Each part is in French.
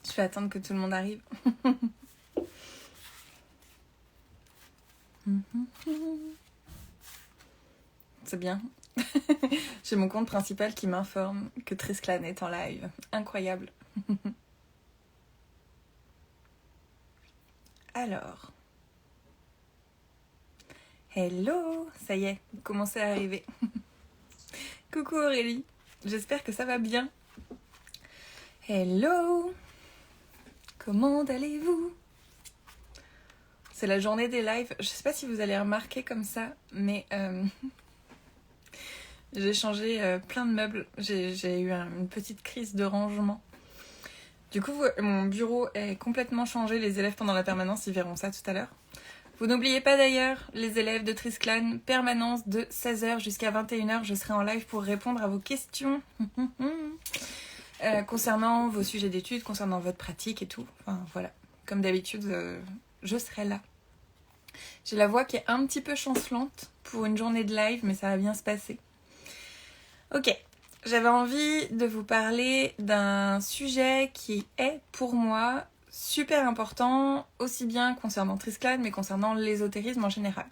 Je vais attendre que tout le monde arrive. C'est bien. J'ai mon compte principal qui m'informe que Trisclan est en live. Incroyable. Alors. Hello. Ça y est, vous commencez à arriver. Coucou Aurélie. J'espère que ça va bien. Hello. Comment allez-vous? C'est la journée des lives. Je sais pas si vous allez remarquer comme ça, mais j'ai changé plein de meubles. J'ai eu une petite crise de rangement. Du coup, mon bureau est complètement changé. Les élèves pendant la permanence, ils verront ça tout à l'heure. Vous n'oubliez pas d'ailleurs, les élèves de Trisclan, permanence de 16h jusqu'à 21h. Je serai en live pour répondre à vos questions concernant vos sujets d'études, concernant votre pratique et tout. Enfin, voilà. Comme d'habitude, je serai là. J'ai la voix qui est un petit peu chancelante pour une journée de live, mais ça va bien se passer. Ok, j'avais envie de vous parler d'un sujet qui est pour moi super important, aussi bien concernant Trisclan, mais concernant l'ésotérisme en général.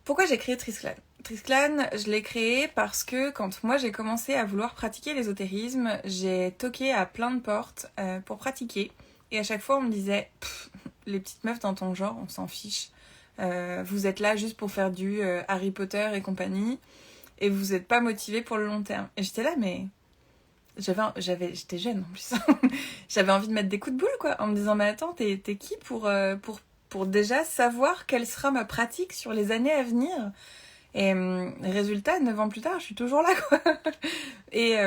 Pourquoi j'ai créé Trisclan ? Trisclan, je l'ai créé parce que quand moi j'ai commencé à vouloir pratiquer l'ésotérisme, j'ai toqué à plein de portes pour pratiquer. Et à chaque fois on me disait « les petites meufs dans ton genre, on s'en fiche. Vous êtes là juste pour faire du Harry Potter et compagnie. Et vous n'êtes pas motivés pour le long terme. » Et j'étais là, mais j'étais jeune en plus. J'avais envie de mettre des coups de boule, quoi, en me disant, mais attends, t'es qui pour déjà savoir quelle sera ma pratique sur les années à venir? Et résultat, 9 ans plus tard, je suis toujours là, quoi. Et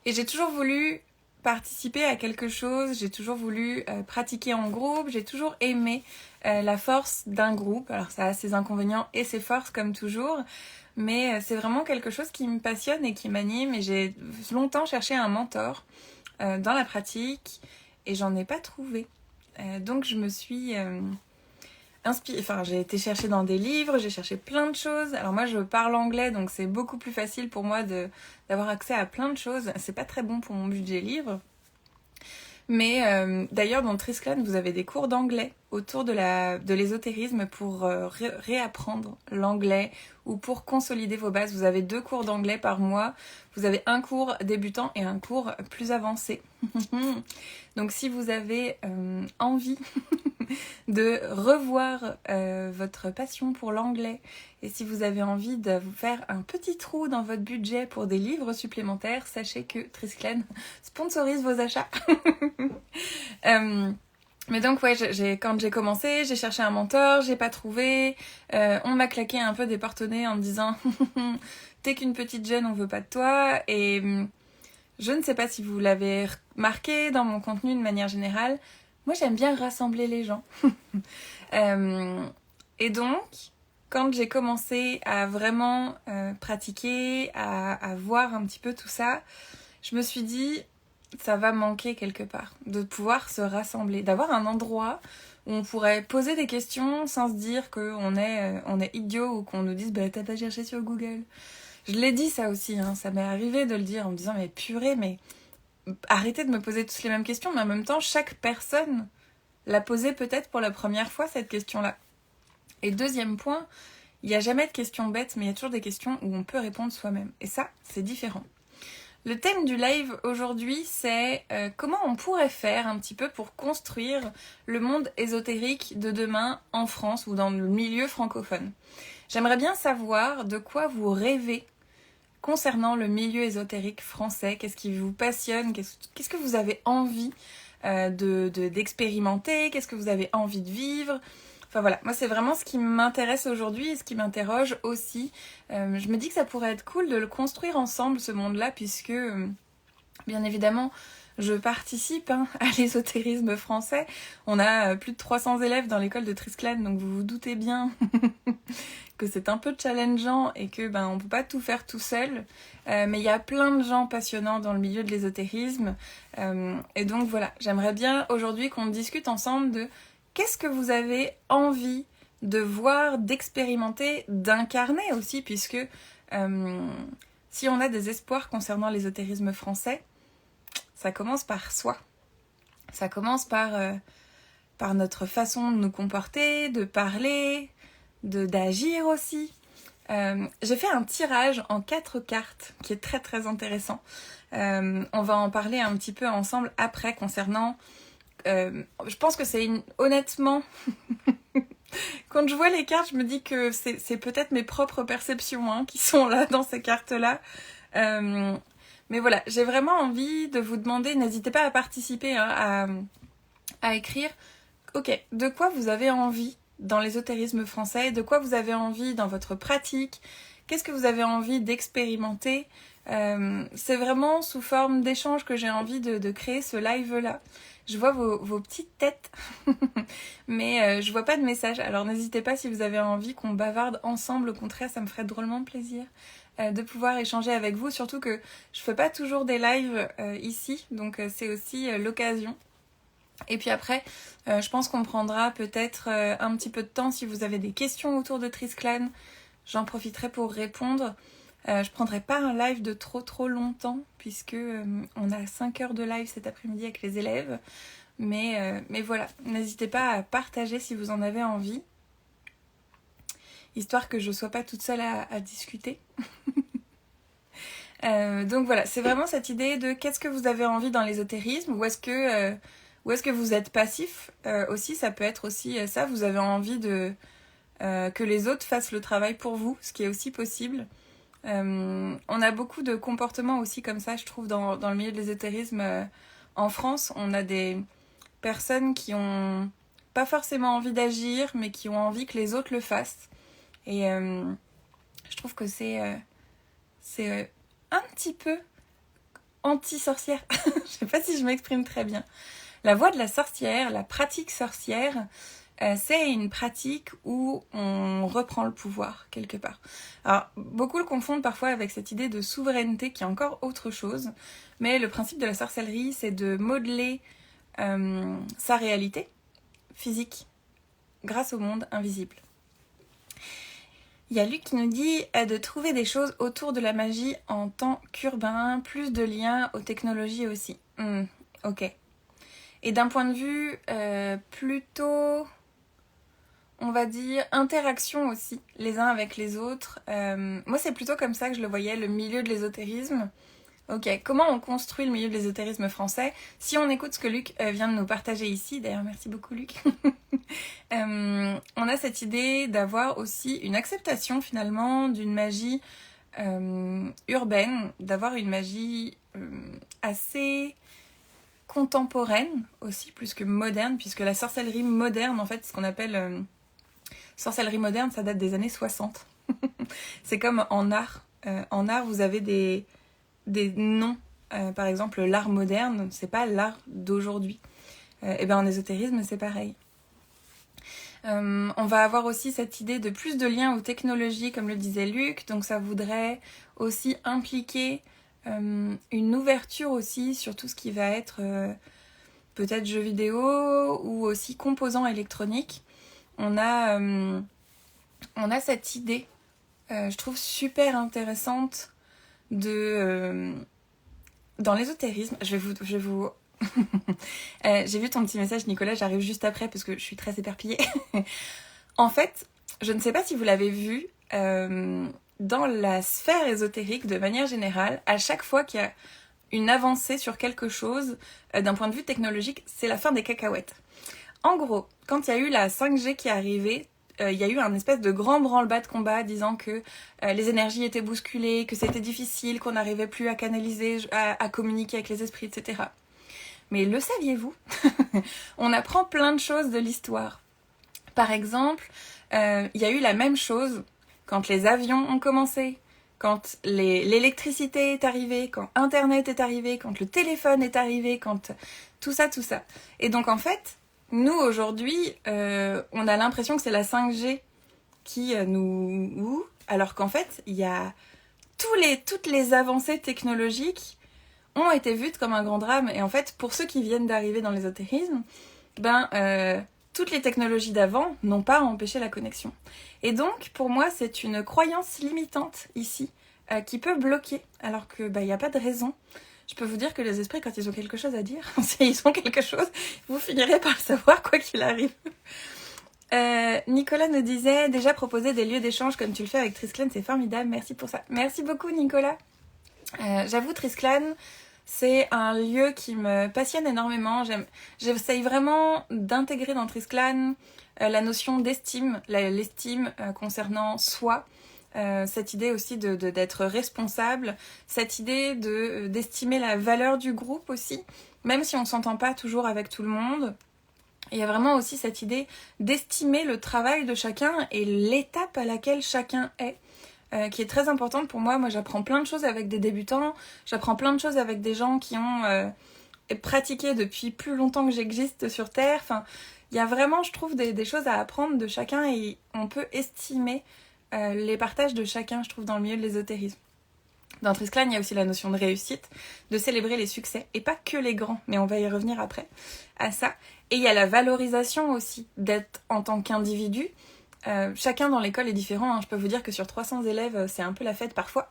j'ai toujours voulu participer à quelque chose, j'ai toujours voulu pratiquer en groupe, j'ai toujours aimé la force d'un groupe. Alors ça a ses inconvénients et ses forces comme toujours, mais c'est vraiment quelque chose qui me passionne et qui m'anime, et j'ai longtemps cherché un mentor dans la pratique et j'en ai pas trouvé. Donc je me suis j'ai été chercher dans des livres, j'ai cherché plein de choses. Alors moi je parle anglais, donc c'est beaucoup plus facile pour moi d'avoir accès à plein de choses. C'est pas très bon pour mon budget livre. Mais d'ailleurs dans Trisclan, vous avez des cours d'anglais autour de l'ésotérisme pour réapprendre l'anglais ou pour consolider vos bases. Vous avez 2 cours d'anglais par mois. Vous avez un cours débutant et un cours plus avancé. Donc si vous avez envie de revoir votre passion pour l'anglais, et si vous avez envie de vous faire un petit trou dans votre budget pour des livres supplémentaires, sachez que Trisclan sponsorise vos achats. Mais donc ouais, quand j'ai commencé, j'ai cherché un mentor, j'ai pas trouvé. On m'a claqué un peu des porte-nez en me disant t'es qu'une petite jeune, on veut pas de toi. Et je ne sais pas si vous l'avez remarqué dans mon contenu de manière générale, moi j'aime bien rassembler les gens. Et donc, quand j'ai commencé à vraiment pratiquer, à voir un petit peu tout ça, je me suis dit, ça va manquer quelque part, de pouvoir se rassembler, d'avoir un endroit où on pourrait poser des questions sans se dire qu'on est idiot ou qu'on nous dise bah, « t'as pas cherché sur Google ». Je l'ai dit ça aussi, hein, ça m'est arrivé de le dire en me disant « mais purée, mais arrêtez de me poser tous les mêmes questions ». Mais en même temps, chaque personne l'a posé peut-être pour la première fois cette question-là. Et deuxième point, il n'y a jamais de questions bêtes, mais il y a toujours des questions où on peut répondre soi-même. Et ça, c'est différent. Le thème du live aujourd'hui, c'est comment on pourrait faire un petit peu pour construire le monde ésotérique de demain en France ou dans le milieu francophone. J'aimerais bien savoir de quoi vous rêvez concernant le milieu ésotérique français. Qu'est-ce qui vous passionne? Qu'est-ce que vous avez envie d'expérimenter? Qu'est-ce que vous avez envie de vivre? Enfin voilà, moi c'est vraiment ce qui m'intéresse aujourd'hui et ce qui m'interroge aussi. Je me dis que ça pourrait être cool de le construire ensemble, ce monde-là, puisque bien évidemment je participe à l'ésotérisme français. On a plus de 300 élèves dans l'école de Trisclan, donc vous vous doutez bien que c'est un peu challengeant et que on peut pas tout faire tout seul. Mais il y a plein de gens passionnants dans le milieu de l'ésotérisme. Et donc voilà, j'aimerais bien aujourd'hui qu'on discute ensemble de qu'est-ce que vous avez envie de voir, d'expérimenter, d'incarner aussi, puisque si on a des espoirs concernant l'ésotérisme français, ça commence par soi. Ça commence par notre façon de nous comporter, de parler, d'agir aussi. J'ai fait un tirage en 4 cartes qui est très très intéressant. On va en parler un petit peu ensemble après concernant... je pense que c'est honnêtement... Quand je vois les cartes, je me dis que c'est peut-être mes propres perceptions qui sont là dans ces cartes-là. Mais voilà, j'ai vraiment envie de vous demander, n'hésitez pas à participer, à écrire, ok, de quoi vous avez envie dans l'ésotérisme français, de quoi vous avez envie dans votre pratique, qu'est-ce que vous avez envie d'expérimenter. C'est vraiment sous forme d'échange que j'ai envie de créer ce live-là. Je vois vos petites têtes, mais je vois pas de message. Alors n'hésitez pas si vous avez envie qu'on bavarde ensemble. Au contraire, ça me ferait drôlement plaisir de pouvoir échanger avec vous. Surtout que je fais pas toujours des lives ici, donc c'est aussi l'occasion. Et puis après, je pense qu'on prendra peut-être un petit peu de temps si vous avez des questions autour de Trisklan. J'en profiterai pour répondre. Je prendrai pas un live de trop longtemps puisque on a 5 heures de live cet après-midi avec les élèves. Mais voilà, n'hésitez pas à partager si vous en avez envie. Histoire que je sois pas toute seule à discuter. Donc voilà, c'est vraiment cette idée de qu'est-ce que vous avez envie dans l'ésotérisme, ou est-ce que vous êtes passif aussi, ça peut être aussi ça, vous avez envie que les autres fassent le travail pour vous, ce qui est aussi possible. On a beaucoup de comportements aussi comme ça, je trouve, dans le milieu de l'ésotérisme. En France, on a des personnes qui ont pas forcément envie d'agir, mais qui ont envie que les autres le fassent. Et je trouve que c'est un petit peu anti-sorcière. Je sais pas si je m'exprime très bien. La voie de la sorcière, la pratique sorcière, c'est une pratique où on reprend le pouvoir quelque part. Alors, beaucoup le confondent parfois avec cette idée de souveraineté qui est encore autre chose, mais le principe de la sorcellerie, c'est de modeler sa réalité physique grâce au monde invisible. Il y a Luc qui nous dit de trouver des choses autour de la magie en tant qu'urbain, plus de liens aux technologies aussi. Ok. Et d'un point de vue plutôt... on va dire, interaction aussi, les uns avec les autres. Moi, c'est plutôt comme ça que je le voyais, le milieu de l'ésotérisme. Ok, comment on construit le milieu de l'ésotérisme français? Si on écoute ce que Luc vient de nous partager ici, d'ailleurs, merci beaucoup Luc, on a cette idée d'avoir aussi une acceptation finalement d'une magie urbaine, d'avoir une magie assez contemporaine aussi, plus que moderne, puisque la sorcellerie moderne, en fait, ce qu'on appelle... sorcellerie moderne, ça date des années 60. C'est comme en art. En art, vous avez des noms. Par exemple, l'art moderne, c'est pas l'art d'aujourd'hui. Et bien en ésotérisme, c'est pareil. On va avoir aussi cette idée de plus de liens aux technologies, comme le disait Luc. Donc ça voudrait aussi impliquer une ouverture aussi sur tout ce qui va être peut-être jeux vidéo ou aussi composants électroniques. On a cette idée, je trouve super intéressante dans l'ésotérisme. Je vais vous... J'ai vu ton petit message, Nicolas, j'arrive juste après parce que je suis très éparpillée. En fait, je ne sais pas si vous l'avez vu, dans la sphère ésotérique, de manière générale, à chaque fois qu'il y a une avancée sur quelque chose, d'un point de vue technologique, c'est la fin des cacahuètes. En gros, quand il y a eu la 5G qui est arrivée, il y a eu un espèce de grand branle-bas de combat disant que les énergies étaient bousculées, que c'était difficile, qu'on n'arrivait plus à canaliser, à communiquer avec les esprits, etc. Mais le saviez-vous? On apprend plein de choses de l'histoire. Par exemple, il y a eu la même chose quand les avions ont commencé, quand l'électricité est arrivée, quand Internet est arrivé, quand le téléphone est arrivé, quand tout ça. Et donc en fait, nous aujourd'hui, on a l'impression que c'est la 5G qui nous... alors qu'en fait, il y a toutes les avancées technologiques ont été vues comme un grand drame. Et en fait, pour ceux qui viennent d'arriver dans l'ésotérisme, toutes les technologies d'avant n'ont pas empêché la connexion. Et donc, pour moi, c'est une croyance limitante ici qui peut bloquer, alors que y a pas de raison. je peux vous dire que les esprits, quand ils ont quelque chose à dire, s'ils ont quelque chose, vous finirez par le savoir quoi qu'il arrive. Nicolas nous disait, déjà proposer des lieux d'échange comme tu le fais avec Trisclan, c'est formidable, merci pour ça. Merci beaucoup Nicolas. J'avoue, Trisclan, c'est un lieu qui me passionne énormément. J'essaye vraiment d'intégrer dans Trisclan la notion d'estime, l'estime concernant soi, cette idée aussi d'être responsable, cette idée d'estimer la valeur du groupe aussi, même si on ne s'entend pas toujours avec tout le monde. Il y a vraiment aussi cette idée d'estimer le travail de chacun et l'étape à laquelle chacun est. Qui est très importante pour moi. Moi, j'apprends plein de choses avec des débutants, j'apprends plein de choses avec des gens qui ont pratiqué depuis plus longtemps que j'existe sur Terre. Enfin, il y a vraiment, je trouve, des choses à apprendre de chacun et on peut estimer les partages de chacun, je trouve, dans le milieu de l'ésotérisme. Dans Trisclan, il y a aussi la notion de réussite, de célébrer les succès, et pas que les grands, mais on va y revenir après, à ça. Et il y a la valorisation aussi, d'être en tant qu'individu. Chacun dans l'école est différent, hein. Je peux vous dire que sur 300 élèves, c'est un peu la fête parfois.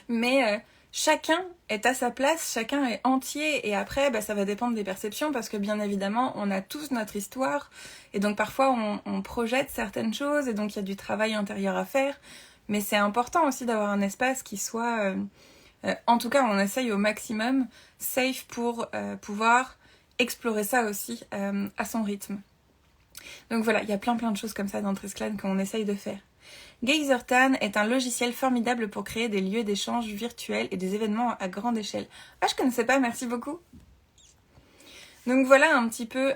Mais chacun est à sa place, chacun est entier. Et après, ça va dépendre des perceptions parce que bien évidemment, on a tous notre histoire. Et donc parfois, on projette certaines choses et donc il y a du travail intérieur à faire. Mais c'est important aussi d'avoir un espace qui soit... en tout cas, on essaye au maximum, safe pour pouvoir explorer ça aussi à son rythme. Donc voilà, il y a plein de choses comme ça dans Trisclan qu'on essaye de faire. Geysertan est un logiciel formidable pour créer des lieux d'échange virtuels et des événements à grande échelle. Ah, je connaissais pas, merci beaucoup. Donc voilà un petit peu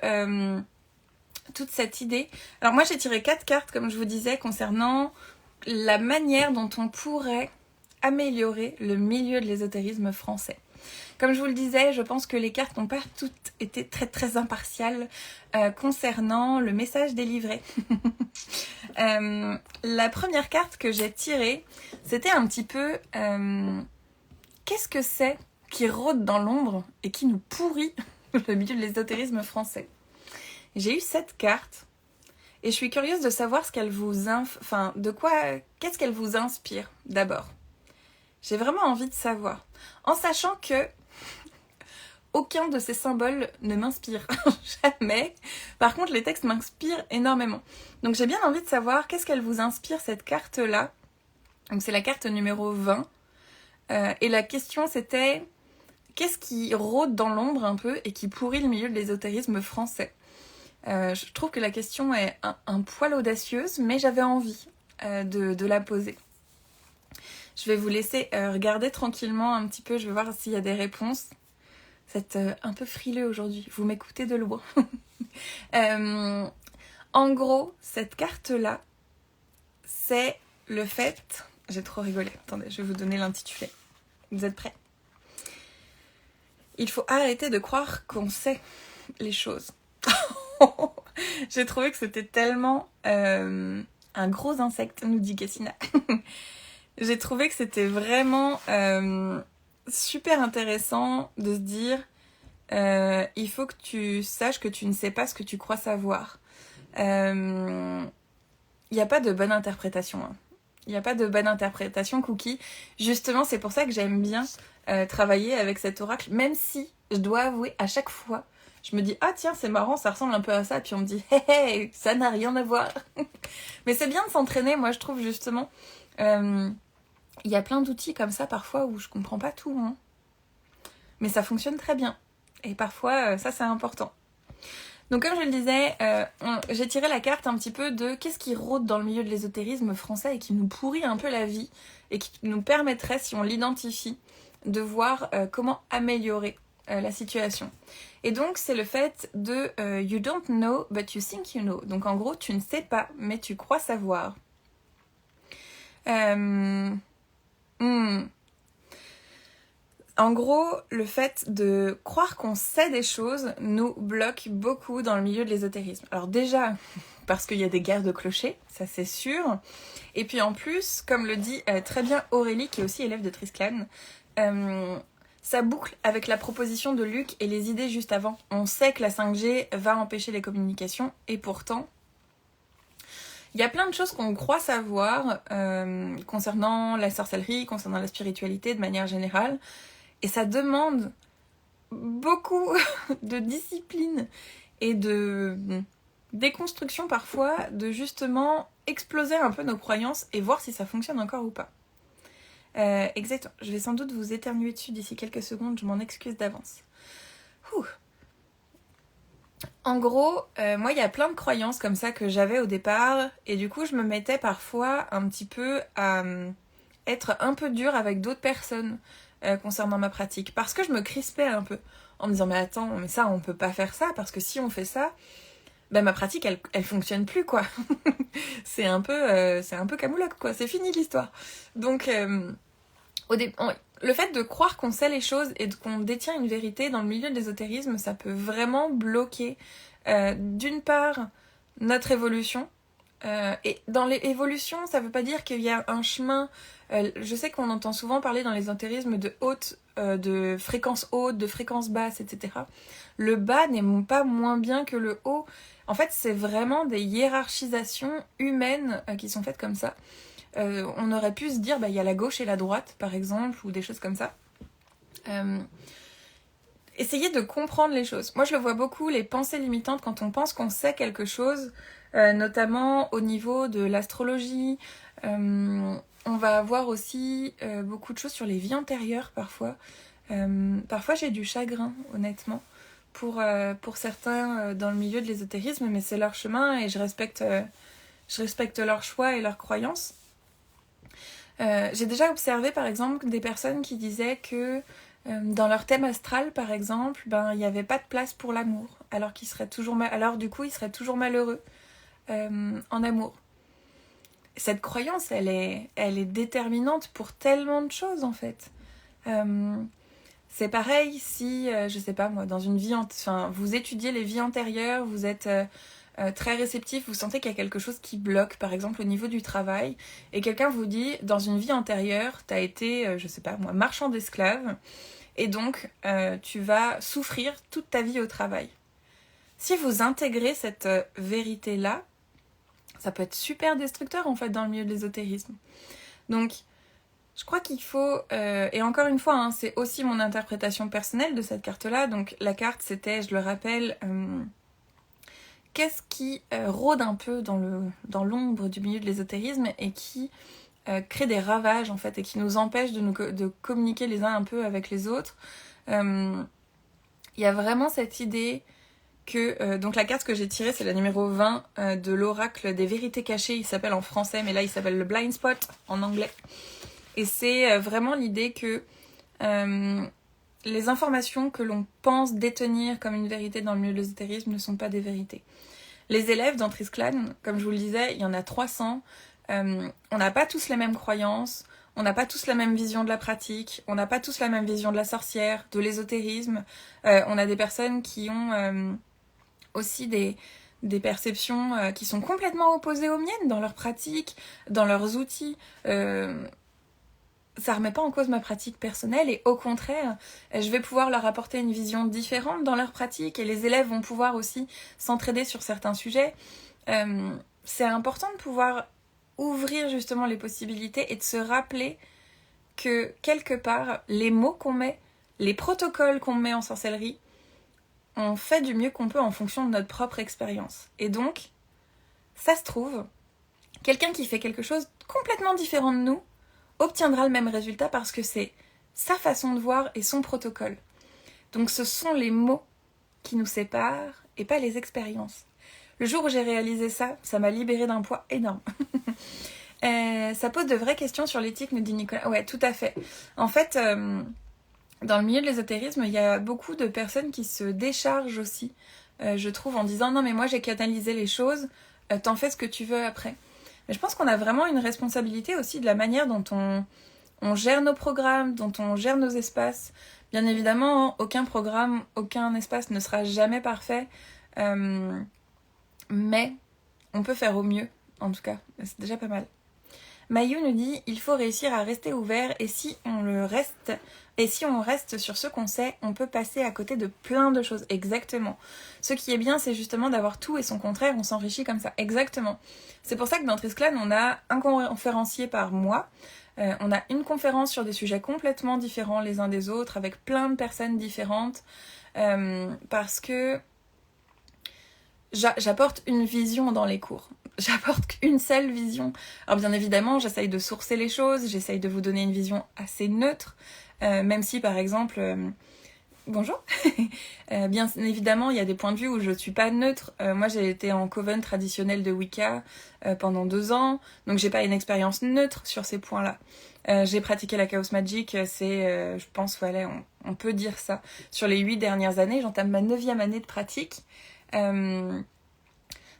toute cette idée. Alors moi j'ai tiré 4 cartes, comme je vous disais, concernant la manière dont on pourrait améliorer le milieu de l'ésotérisme français. Comme je vous le disais, je pense que les cartes n'ont pas toutes été très impartiales concernant le message délivré. La première carte que j'ai tirée, c'était un petit peu qu'est-ce que c'est qui rôde dans l'ombre et qui nous pourrit le milieu de l'ésotérisme français. J'ai eu cette carte et je suis curieuse de savoir ce qu'elle vous qu'est-ce qu'elle vous inspire d'abord. J'ai vraiment envie de savoir, en sachant que aucun de ces symboles ne m'inspire jamais. Par contre, les textes m'inspirent énormément. Donc j'ai bien envie de savoir qu'est-ce qu'elle vous inspire, cette carte-là. Donc c'est la carte numéro 20. Et la question c'était, qu'est-ce qui rôde dans l'ombre un peu et qui pourrit le milieu de l'ésotérisme français. Je trouve que la question est un poil audacieuse, mais j'avais envie de la poser. Je vais vous laisser regarder tranquillement un petit peu, je vais voir s'il y a des réponses. Vous êtes un peu frileux aujourd'hui, vous m'écoutez de loin. En gros, cette carte-là, c'est le fait... J'ai trop rigolé, attendez, je vais vous donner l'intitulé. Vous êtes prêts? Il faut arrêter de croire qu'on sait les choses. J'ai trouvé que c'était tellement un gros insecte, nous dit Cassina. J'ai trouvé que c'était vraiment super intéressant de se dire il faut que tu saches que tu ne sais pas ce que tu crois savoir. Il n'y a pas de bonne interprétation. Hein. Il n'y a pas de bonne interprétation, Cookie. Justement, c'est pour ça que j'aime bien travailler avec cet oracle, même si, je dois avouer, à chaque fois, je me dis « Ah tiens, c'est marrant, ça ressemble un peu à ça », puis on me dit « Hé hé, ça n'a rien à voir ». Mais c'est bien de s'entraîner, moi je trouve justement. Il y a plein d'outils comme ça parfois où je comprends pas tout. Hein. Mais ça fonctionne très bien. Et parfois, ça c'est important. Donc comme je le disais, j'ai tiré la carte un petit peu de qu'est-ce qui rôde dans le milieu de l'ésotérisme français et qui nous pourrit un peu la vie et qui nous permettrait, si on l'identifie, de voir comment améliorer la situation. Et donc c'est le fait de you don't know but you think you know. Donc en gros tu ne sais pas mais tu crois savoir. En gros, le fait de croire qu'on sait des choses nous bloque beaucoup dans le milieu de l'ésotérisme. Alors déjà, parce qu'il y a des guerres de clochers, ça c'est sûr. Et puis en plus, comme le dit très bien Aurélie, qui est aussi élève de Trisclan, ça boucle avec la proposition de Luc et les idées juste avant. On sait que la 5G va empêcher les communications, et pourtant... Il y a plein de choses qu'on croit savoir concernant la sorcellerie, concernant la spiritualité de manière générale. Et ça demande beaucoup de discipline et de déconstruction parfois, de justement exploser un peu nos croyances et voir si ça fonctionne encore ou pas. Exactement. Je vais sans doute vous éternuer dessus d'ici quelques secondes, je m'en excuse d'avance. Ouh. En gros, moi, il y a plein de croyances comme ça que j'avais au départ, et du coup, je me mettais parfois un petit peu à être un peu dure avec d'autres personnes concernant ma pratique, parce que je me crispais un peu, en me disant, mais attends, mais ça, on peut pas faire ça, parce que si on fait ça, ben ma pratique, elle fonctionne plus, quoi. c'est un peu camoulox, quoi, c'est fini l'histoire. Donc, le fait de croire qu'on sait les choses et qu'on détient une vérité dans le milieu de l'ésotérisme, ça peut vraiment bloquer, d'une part, notre évolution. Et dans l'évolution, ça veut pas dire qu'il y a un chemin. Je sais qu'on entend souvent parler dans l'ésotérisme de fréquence haute, de fréquence basse, etc. Le bas n'est pas moins bien que le haut. En fait, c'est vraiment des hiérarchisations humaines qui sont faites comme ça. On aurait pu se dire, il y a la gauche et la droite, par exemple, ou des choses comme ça. Essayez de comprendre les choses. Moi, je le vois beaucoup, les pensées limitantes, quand on pense qu'on sait quelque chose, notamment au niveau de l'astrologie. On va avoir aussi beaucoup de choses sur les vies antérieures, parfois. Parfois, j'ai du chagrin, honnêtement, pour certains dans le milieu de l'ésotérisme, mais c'est leur chemin et je respecte leur choix et leurs croyances. J'ai déjà observé, par exemple, des personnes qui disaient que dans leur thème astral, par exemple, il n'y avait pas de place pour l'amour, alors du coup, ils seraient toujours malheureux en amour. Cette croyance, elle est déterminante pour tellement de choses, en fait. C'est pareil si, je sais pas moi, dans une vie... vous étudiez les vies antérieures, vous êtes... très réceptif, vous sentez qu'il y a quelque chose qui bloque, par exemple au niveau du travail, et quelqu'un vous dit, dans une vie antérieure, t'as été, je sais pas moi, marchand d'esclaves, et donc tu vas souffrir toute ta vie au travail. Si vous intégrez cette vérité-là, ça peut être super destructeur en fait dans le milieu de l'ésotérisme. Donc, je crois qu'il faut, et encore une fois, hein, c'est aussi mon interprétation personnelle de cette carte-là, donc la carte c'était, je le rappelle... qu'est-ce qui rôde un peu dans l'ombre du milieu de l'ésotérisme et qui crée des ravages en fait et qui nous empêche de communiquer les uns un peu avec les autres. Il y a vraiment cette idée que... donc la carte que j'ai tirée, c'est la numéro 20 de l'oracle des vérités cachées. Il s'appelle en français, mais là il s'appelle le blind spot en anglais. Et c'est vraiment l'idée que... les informations que l'on pense détenir comme une vérité dans le milieu de l'ésotérisme ne sont pas des vérités. Les élèves d'Antris Clan, comme je vous le disais, il y en a 300. On n'a pas tous les mêmes croyances, on n'a pas tous la même vision de la pratique, on n'a pas tous la même vision de la sorcière, de l'ésotérisme. On a des personnes qui ont aussi des perceptions qui sont complètement opposées aux miennes dans leur pratique, dans leurs outils. Ça remet pas en cause ma pratique personnelle et au contraire, je vais pouvoir leur apporter une vision différente dans leur pratique et les élèves vont pouvoir aussi s'entraider sur certains sujets. C'est important de pouvoir ouvrir justement les possibilités et de se rappeler que quelque part, les mots qu'on met, les protocoles qu'on met en sorcellerie, on fait du mieux qu'on peut en fonction de notre propre expérience. Et donc, ça se trouve, quelqu'un qui fait quelque chose complètement différent de nous obtiendra le même résultat parce que c'est sa façon de voir et son protocole. Donc ce sont les mots qui nous séparent et pas les expériences. Le jour où j'ai réalisé ça, ça m'a libérée d'un poids énorme. Ça pose de vraies questions sur l'éthique, nous dit Nicolas. Ouais, tout à fait. En fait, dans le milieu de l'ésotérisme, il y a beaucoup de personnes qui se déchargent aussi, je trouve, en disant « Non mais moi j'ai canalisé les choses, t'en fais ce que tu veux après ». Mais je pense qu'on a vraiment une responsabilité aussi de la manière dont on gère nos programmes, dont on gère nos espaces. Bien évidemment, aucun programme, aucun espace ne sera jamais parfait. Mais on peut faire au mieux, en tout cas. C'est déjà pas mal. Mayu nous dit, il faut réussir à rester ouvert et si on reste sur ce qu'on sait, on peut passer à côté de plein de choses. Exactement. Ce qui est bien, c'est justement d'avoir tout et son contraire, on s'enrichit comme ça. Exactement. C'est pour ça que dans Trisclan, on a un conférencier par mois On a une conférence sur des sujets complètement différents les uns des autres, avec plein de personnes différentes, parce que j'apporte une vision dans les cours. J'apporte qu'une seule vision. Alors bien évidemment, j'essaye de sourcer les choses, j'essaye de vous donner une vision assez neutre, même si par exemple... Bonjour. Bien évidemment, il y a des points de vue où je suis pas neutre. Moi, j'ai été en coven traditionnel de Wicca pendant 2 ans, donc j'ai pas une expérience neutre sur ces points-là. J'ai pratiqué la Chaos Magic, je pense, voilà, on peut dire ça. Sur les 8 dernières années, j'entame ma 9e année de pratique.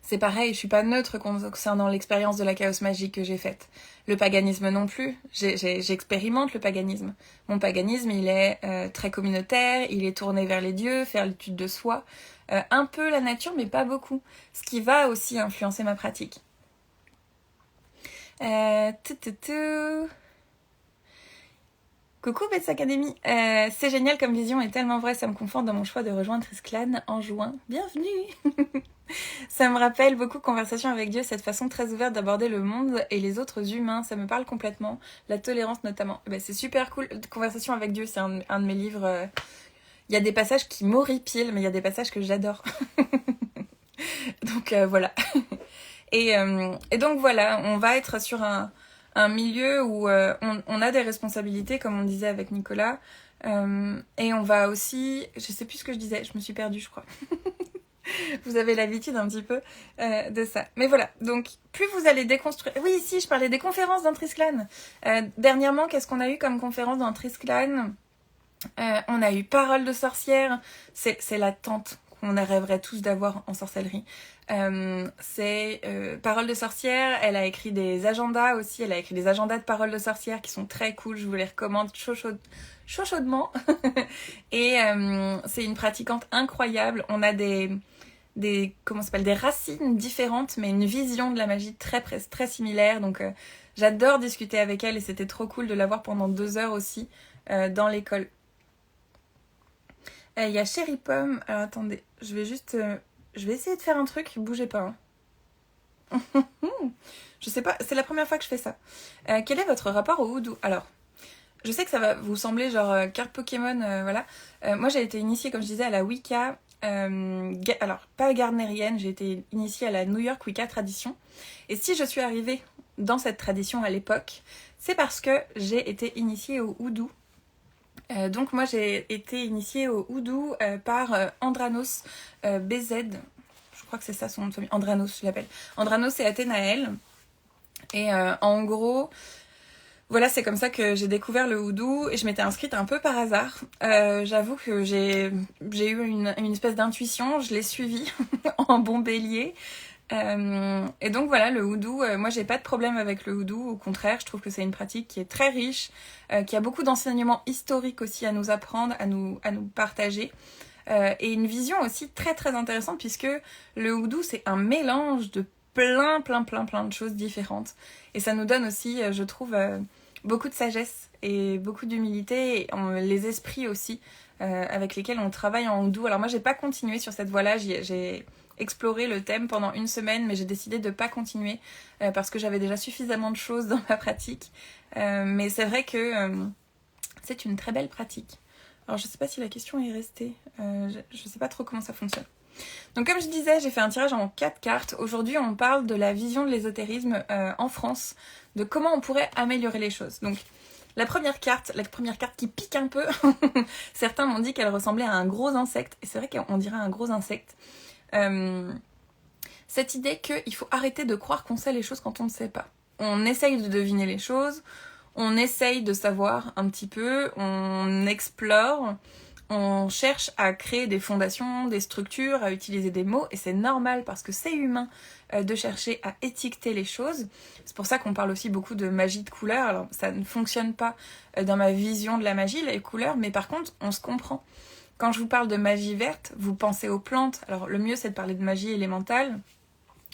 C'est pareil, je suis pas neutre concernant l'expérience de la Chaos Magic que j'ai faite. Le paganisme non plus, j'expérimente le paganisme. Mon paganisme, il est très communautaire, il est tourné vers les dieux, faire l'étude de soi, un peu la nature, mais pas beaucoup. Ce qui va aussi influencer ma pratique. Coucou Bets Academy, c'est génial comme vision et tellement vrai, ça me conforte dans mon choix de rejoindre Trisclan en juin. Bienvenue. Ça me rappelle beaucoup Conversation avec Dieu, cette façon très ouverte d'aborder le monde et les autres humains, ça me parle complètement, la tolérance notamment. C'est super cool, Conversation avec Dieu, c'est un de mes livres. Il y a des passages qui m'horripilent, mais il y a des passages que j'adore. Donc voilà. Et donc voilà, on va être sur un milieu où on a des responsabilités, comme on disait avec Nicolas, et on va aussi... Je sais plus ce que je disais, je me suis perdue, je crois. Vous avez l'habitude un petit peu de ça. Mais voilà, donc plus vous allez déconstruire... Oui, ici, je parlais des conférences dans Trisclan. Dernièrement, qu'est-ce qu'on a eu comme conférence dans Trisclan ? On a eu Parole de sorcière. C'est la tante qu'on rêverait tous d'avoir en sorcellerie. C'est Parole de sorcière. Elle a écrit des agendas aussi. Elle a écrit des agendas de Parole de sorcière qui sont très cool. Je vous les recommande chaudement. Et c'est une pratiquante incroyable. On a des racines différentes, mais une vision de la magie très similaire. Donc j'adore discuter avec elle et c'était trop cool de la voir pendant 2 heures aussi dans l'école. Il y a Chéri Pomme. Alors attendez, je vais essayer de faire un truc, bougez pas. Hein. Je sais pas, c'est la première fois que je fais ça. Quel est votre rapport au houdou ? Alors, je sais que ça va vous sembler genre carte Pokémon, voilà. Moi j'ai été initiée, comme je disais, à la Wicca. Alors, pas gardnerienne, j'ai été initiée à la New York Wicca tradition. Et si je suis arrivée dans cette tradition à l'époque, c'est parce que j'ai été initiée au houdou. Donc moi j'ai été initiée au houdou par Andranos BZ. Je crois que c'est ça son nom de famille. Andranos, je l'appelle. Andranos et Athénaël. Et en gros... Voilà, c'est comme ça que j'ai découvert le houdou et je m'étais inscrite un peu par hasard. J'avoue que j'ai eu une espèce d'intuition, je l'ai suivie en bon bélier. Et donc voilà, le houdou, moi j'ai pas de problème avec le houdou, au contraire, je trouve que c'est une pratique qui est très riche, qui a beaucoup d'enseignements historiques aussi à nous apprendre, à nous partager. Et une vision aussi très intéressante puisque le houdou c'est un mélange de plein de choses différentes. Et ça nous donne aussi, je trouve, beaucoup de sagesse et beaucoup d'humilité, et les esprits aussi avec lesquels on travaille en houdou. Alors moi j'ai pas continué sur cette voie-là, j'ai exploré le thème pendant 1 semaine, mais j'ai décidé de pas continuer parce que j'avais déjà suffisamment de choses dans ma pratique. Mais c'est vrai que c'est une très belle pratique. Alors je sais pas si la question est restée, je sais pas trop comment ça fonctionne. Donc comme je disais, j'ai fait un tirage en 4 cartes. Aujourd'hui, on parle de la vision de l'ésotérisme en France, de comment on pourrait améliorer les choses. Donc la première carte qui pique un peu, certains m'ont dit qu'elle ressemblait à un gros insecte, et c'est vrai qu'on dirait un gros insecte. Cette idée qu'il faut arrêter de croire qu'on sait les choses quand on ne sait pas. On essaye de deviner les choses, on essaye de savoir un petit peu, on explore, on cherche à créer des fondations, des structures, à utiliser des mots, et c'est normal parce que c'est humain de chercher à étiqueter les choses. C'est pour ça qu'on parle aussi beaucoup de magie de couleurs. Alors ça ne fonctionne pas dans ma vision de la magie, les couleurs, mais par contre on se comprend. Quand je vous parle de magie verte, vous pensez aux plantes. Alors le mieux c'est de parler de magie élémentale,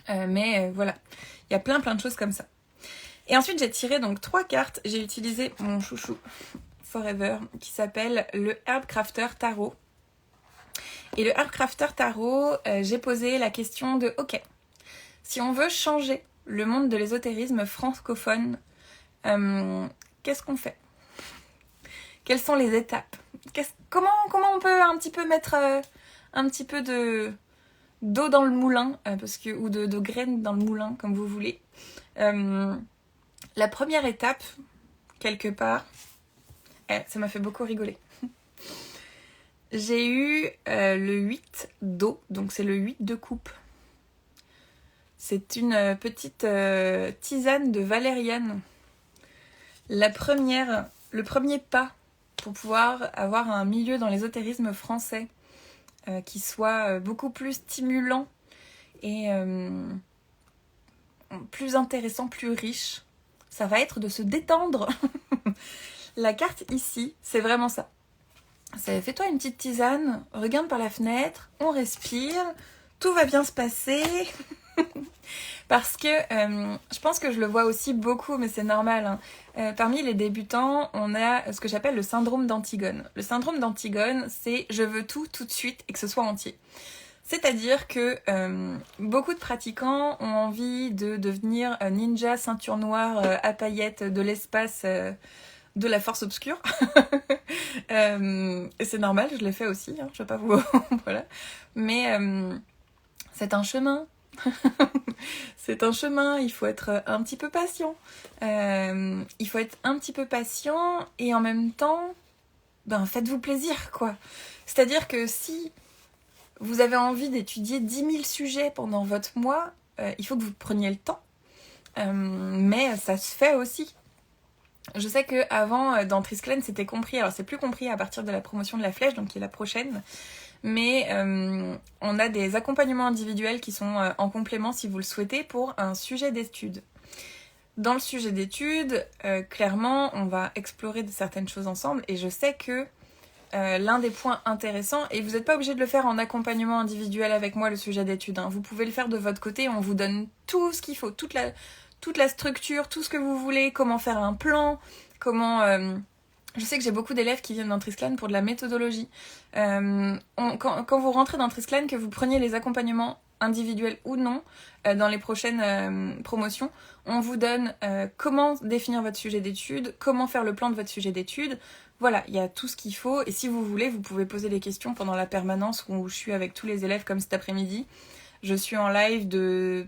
mais voilà, il y a plein de choses comme ça. Et ensuite j'ai tiré donc 3 cartes, j'ai utilisé mon chouchou Forever, qui s'appelle le Herbcrafter Tarot. Et le Herbcrafter Tarot, j'ai posé la question de, ok, si on veut changer le monde de l'ésotérisme francophone, qu'est-ce qu'on fait? Quelles sont les étapes? Comment on peut un petit peu mettre un petit peu d'eau dans le moulin, ou de graines dans le moulin, comme vous voulez. La première étape, quelque part, ça m'a fait beaucoup rigoler. J'ai eu le 8 d'eau, donc c'est le 8 de coupe. C'est une petite tisane de valériane. Le premier pas pour pouvoir avoir un milieu dans l'ésotérisme français qui soit beaucoup plus stimulant et plus intéressant, plus riche, ça va être de se détendre. La carte ici, c'est vraiment ça. Fais-toi une petite tisane, regarde par la fenêtre, on respire, tout va bien se passer. Parce que je pense que je le vois aussi beaucoup, mais c'est normal. Parmi les débutants, on a ce que j'appelle le syndrome d'Antigone. Le syndrome d'Antigone, c'est je veux tout de suite et que ce soit entier. C'est-à-dire que beaucoup de pratiquants ont envie de devenir ninja ceinture noire à paillettes de l'espace de la force obscure. Et c'est normal, je l'ai fait aussi, je vais pas vous... voilà. Mais c'est un chemin. C'est un chemin, il faut être un petit peu patient. Il faut être un petit peu patient et en même temps, faites-vous plaisir, quoi. C'est-à-dire que si vous avez envie d'étudier 10 000 sujets pendant votre mois, il faut que vous preniez le temps. Mais ça se fait aussi. Je sais qu'avant, dans Triskelen, c'était compris. Alors, c'est plus compris à partir de la promotion de la flèche, donc qui est la prochaine. Mais on a des accompagnements individuels qui sont en complément, si vous le souhaitez, pour un sujet d'étude. Dans le sujet d'étude, clairement, on va explorer certaines choses ensemble. Et je sais que l'un des points intéressants, et vous n'êtes pas obligé de le faire en accompagnement individuel avec moi, le sujet d'étude. Vous pouvez le faire de votre côté, on vous donne tout ce qu'il faut, toute la structure, tout ce que vous voulez, comment faire un plan, comment... Je sais que j'ai beaucoup d'élèves qui viennent dans Triskelen pour de la méthodologie. Quand vous rentrez dans Triskelen, que vous preniez les accompagnements individuels ou non, dans les prochaines promotions, on vous donne comment définir votre sujet d'étude, comment faire le plan de votre sujet d'étude. Voilà, il y a tout ce qu'il faut. Et si vous voulez, vous pouvez poser des questions pendant la permanence où je suis avec tous les élèves comme cet après-midi. Je suis en live de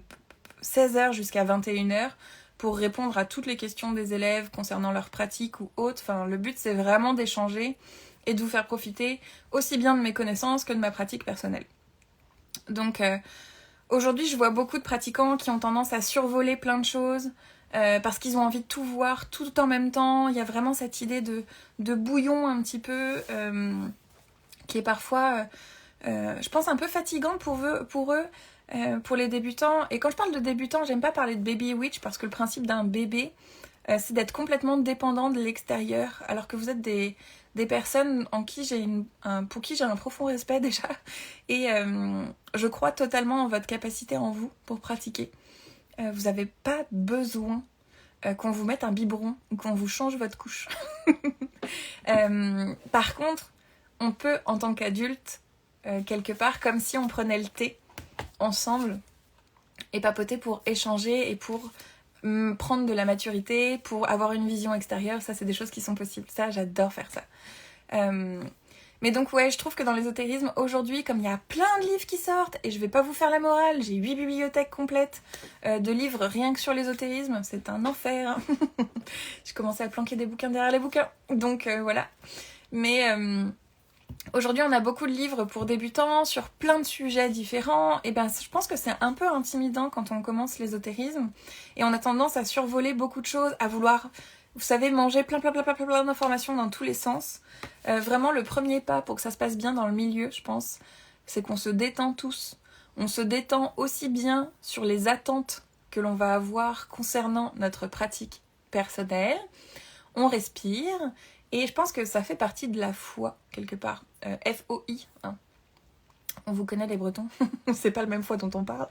16h jusqu'à 21h. Pour répondre à toutes les questions des élèves concernant leur pratique ou autre. Enfin, le but, c'est vraiment d'échanger et de vous faire profiter aussi bien de mes connaissances que de ma pratique personnelle. Donc, aujourd'hui, je vois beaucoup de pratiquants qui ont tendance à survoler plein de choses parce qu'ils ont envie de tout voir tout en même temps. Il y a vraiment cette idée de bouillon un petit peu qui est parfois, je pense, un peu fatigante pour eux. Pour les débutants, et quand je parle de débutants, j'aime pas parler de baby witch parce que le principe d'un bébé, c'est d'être complètement dépendant de l'extérieur, alors que vous êtes des personnes pour qui j'ai un profond respect déjà, et je crois totalement en votre capacité en vous pour pratiquer. Vous n'avez pas besoin qu'on vous mette un biberon ou qu'on vous change votre couche. Par contre, on peut, en tant qu'adulte, quelque part, comme si on prenait le thé ensemble et papoter pour échanger et pour prendre de la maturité, pour avoir une vision extérieure. Ça, c'est des choses qui sont possibles. Ça, j'adore faire ça. Mais donc, ouais, je trouve que dans l'ésotérisme, aujourd'hui, comme il y a plein de livres qui sortent, et je vais pas vous faire la morale, j'ai 8 bibliothèques complètes de livres rien que sur l'ésotérisme, c'est un enfer. J'ai commencé à planquer des bouquins derrière les bouquins. Donc, voilà. Mais... aujourd'hui, on a beaucoup de livres pour débutants sur plein de sujets différents. Et je pense que c'est un peu intimidant quand on commence l'ésotérisme. Et on a tendance à survoler beaucoup de choses, à vouloir, vous savez, manger plein d'informations dans tous les sens. Vraiment, le premier pas pour que ça se passe bien dans le milieu, je pense, c'est qu'on se détend tous. On se détend aussi bien sur les attentes que l'on va avoir concernant notre pratique personnelle. On respire. Et je pense que ça fait partie de la foi, quelque part. F-O-I. On vous connaît les Bretons, c'est pas le même foi dont on parle.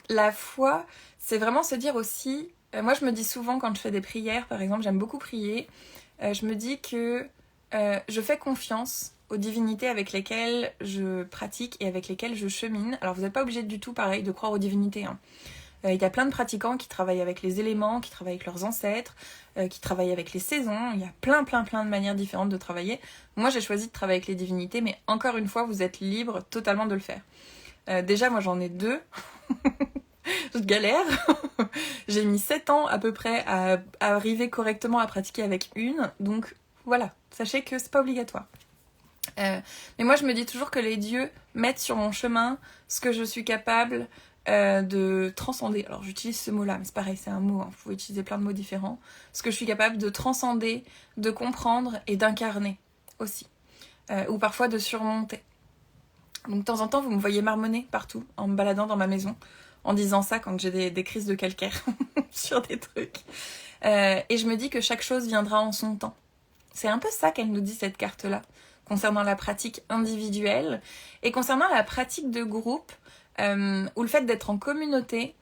La foi, c'est vraiment se dire aussi... moi, je me dis souvent quand je fais des prières, par exemple, j'aime beaucoup prier. Je me dis que je fais confiance aux divinités avec lesquelles je pratique et avec lesquelles je chemine. Alors, vous n'êtes pas obligé du tout, pareil, de croire aux divinités. Il y a plein de pratiquants qui travaillent avec les éléments, qui travaillent avec leurs ancêtres, qui travaillent avec les saisons. Il y a plein de manières différentes de travailler. Moi, j'ai choisi de travailler avec les divinités, mais encore une fois, vous êtes libre totalement de le faire. Déjà, moi, j'en ai 2. Je galère. J'ai mis 7 ans à peu près à arriver correctement à pratiquer avec une. Donc, voilà. Sachez que c'est pas obligatoire. Mais moi, je me dis toujours que les dieux mettent sur mon chemin ce que je suis capable de transcender. Alors, j'utilise ce mot-là, mais c'est pareil, c'est un mot. Hein. Vous pouvez utiliser plein de mots différents. Ce que je suis capable de transcender, de comprendre et d'incarner aussi. Ou parfois de surmonter. Donc, de temps en temps, vous me voyez marmonner partout en me baladant dans ma maison, en disant ça quand j'ai des crises de calcaire sur des trucs. Et je me dis que chaque chose viendra en son temps. C'est un peu ça qu'elle nous dit, cette carte-là, concernant la pratique individuelle et concernant la pratique de groupe, ou le fait d'être en communauté.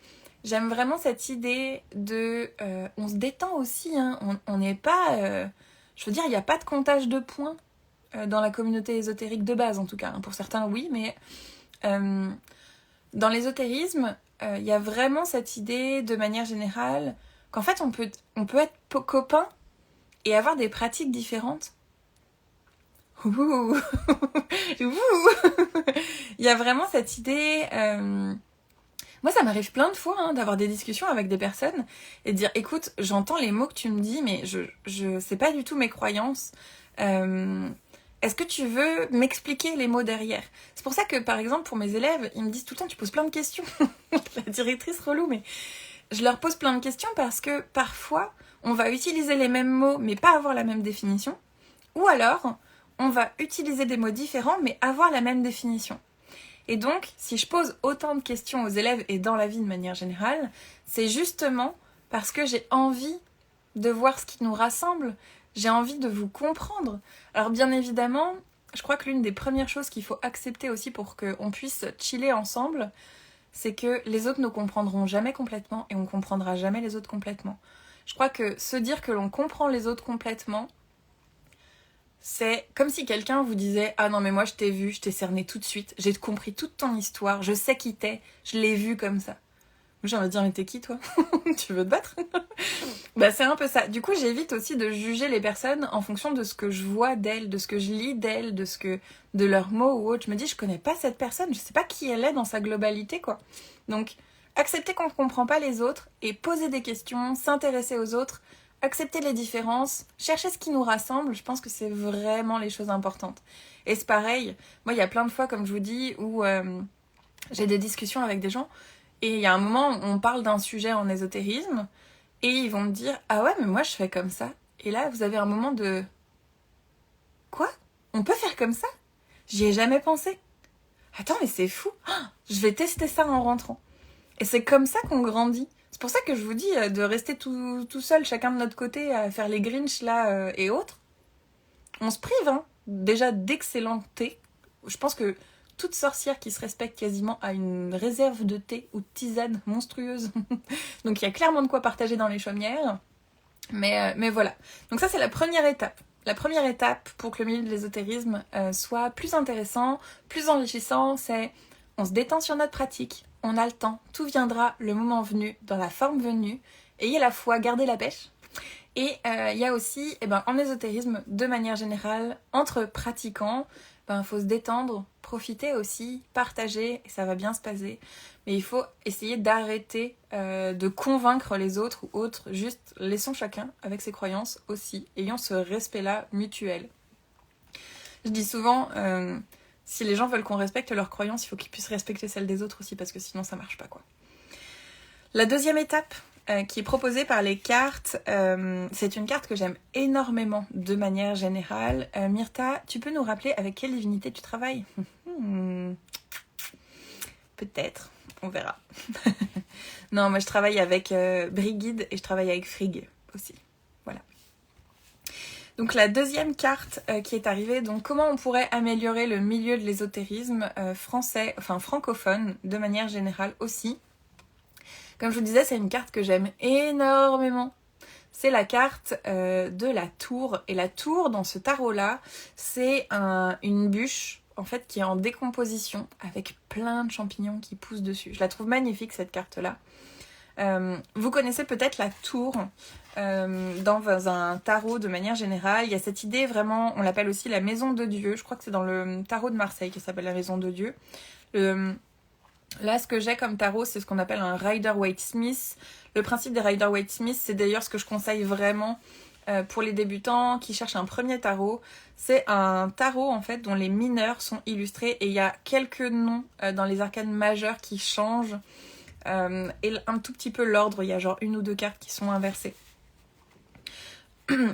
J'aime vraiment cette idée de... on se détend aussi, hein. On n'est pas... je veux dire, il n'y a pas de comptage de points dans la communauté ésotérique de base, en tout cas. Pour certains, oui, mais dans l'ésotérisme, il y a vraiment cette idée, de manière générale, qu'en fait, on peut être copains et avoir des pratiques différentes. Ouh. Il y a vraiment cette idée... Moi, ça m'arrive plein de fois d'avoir des discussions avec des personnes et de dire, écoute, j'entends les mots que tu me dis, mais je sais pas du tout mes croyances. Est-ce que tu veux m'expliquer les mots derrière? C'est pour ça que, par exemple, pour mes élèves, ils me disent tout le temps, tu poses plein de questions. La directrice relou, mais je leur pose plein de questions parce que parfois, on va utiliser les mêmes mots, mais pas avoir la même définition. Ou alors, on va utiliser des mots différents, mais avoir la même définition. Et donc, si je pose autant de questions aux élèves et dans la vie de manière générale, c'est justement parce que j'ai envie de voir ce qui nous rassemble. J'ai envie de vous comprendre. Alors bien évidemment, je crois que l'une des premières choses qu'il faut accepter aussi pour qu'on puisse chiller ensemble, c'est que les autres ne comprendront jamais complètement et on ne comprendra jamais les autres complètement. Je crois que se dire que l'on comprend les autres complètement, c'est comme si quelqu'un vous disait « Ah non mais moi je t'ai vu, je t'ai cerné tout de suite, j'ai compris toute ton histoire, je sais qui t'es, je l'ai vu comme ça. » J'ai envie de dire « Mais t'es qui toi ? Tu veux te battre ?» Bah c'est un peu ça. Du coup j'évite aussi de juger les personnes en fonction de ce que je vois d'elles, de ce que je lis d'elles, de leurs mots ou autre. Je me dis je connais pas cette personne, je sais pas qui elle est dans sa globalité quoi. Donc accepter qu'on ne comprend pas les autres et poser des questions, s'intéresser aux autres, accepter les différences, chercher ce qui nous rassemble, je pense que c'est vraiment les choses importantes. Et c'est pareil, moi il y a plein de fois, comme je vous dis, où j'ai des discussions avec des gens, et il y a un moment où on parle d'un sujet en ésotérisme, et ils vont me dire « Ah ouais, mais moi je fais comme ça. » Et là, vous avez un moment de « Quoi ? On peut faire comme ça ? J'y ai jamais pensé. Attends, mais c'est fou. Je vais tester ça en rentrant. » Et c'est comme ça qu'on grandit. C'est pour ça que je vous dis de rester tout seul, chacun de notre côté, à faire les Grinch là et autres. On se prive, hein. Déjà d'excellent thé. Je pense que toute sorcière qui se respecte quasiment a une réserve de thé ou de tisane monstrueuse. Donc il y a clairement de quoi partager dans les chaumières. Mais voilà. Donc ça c'est la première étape. La première étape pour que le milieu de l'ésotérisme soit plus intéressant, plus enrichissant, c'est on se détend sur notre pratique. On a le temps, tout viendra le moment venu, dans la forme venue. Ayez la foi, gardez la pêche. Et il y a aussi, en ésotérisme, de manière générale, entre pratiquants, faut se détendre, profiter aussi, partager, et ça va bien se passer. Mais il faut essayer d'arrêter de convaincre les autres ou autres. Juste laissons chacun avec ses croyances aussi, ayant ce respect-là mutuel. Je dis souvent... si les gens veulent qu'on respecte leurs croyances, il faut qu'ils puissent respecter celles des autres aussi, parce que sinon ça marche pas, quoi. La deuxième étape qui est proposée par les cartes, c'est une carte que j'aime énormément de manière générale. Myrtha, tu peux nous rappeler avec quelle divinité tu travailles ? Peut-être, on verra. Non, moi je travaille avec Brigid et je travaille avec Frigg aussi. Voilà. Donc la deuxième carte qui est arrivée, donc comment on pourrait améliorer le milieu de l'ésotérisme français, enfin francophone de manière générale aussi. Comme je vous disais, c'est une carte que j'aime énormément. C'est la carte de la tour. Et la tour, dans ce tarot-là, c'est une bûche en fait qui est en décomposition avec plein de champignons qui poussent dessus. Je la trouve magnifique cette carte-là. Vous connaissez peut-être la tour dans un tarot de manière générale. Il y a cette idée vraiment, on l'appelle aussi la maison de Dieu. Je crois que c'est dans le tarot de Marseille qui s'appelle la maison de Dieu. Là, ce que j'ai comme tarot, c'est ce qu'on appelle un Rider-Waite-Smith. Le principe des Rider-Waite-Smith, c'est d'ailleurs ce que je conseille vraiment pour les débutants qui cherchent un premier tarot. C'est un tarot en fait dont les mineurs sont illustrés et il y a quelques noms dans les arcanes majeures qui changent et un tout petit peu l'ordre. Il y a genre une ou deux cartes qui sont inversées.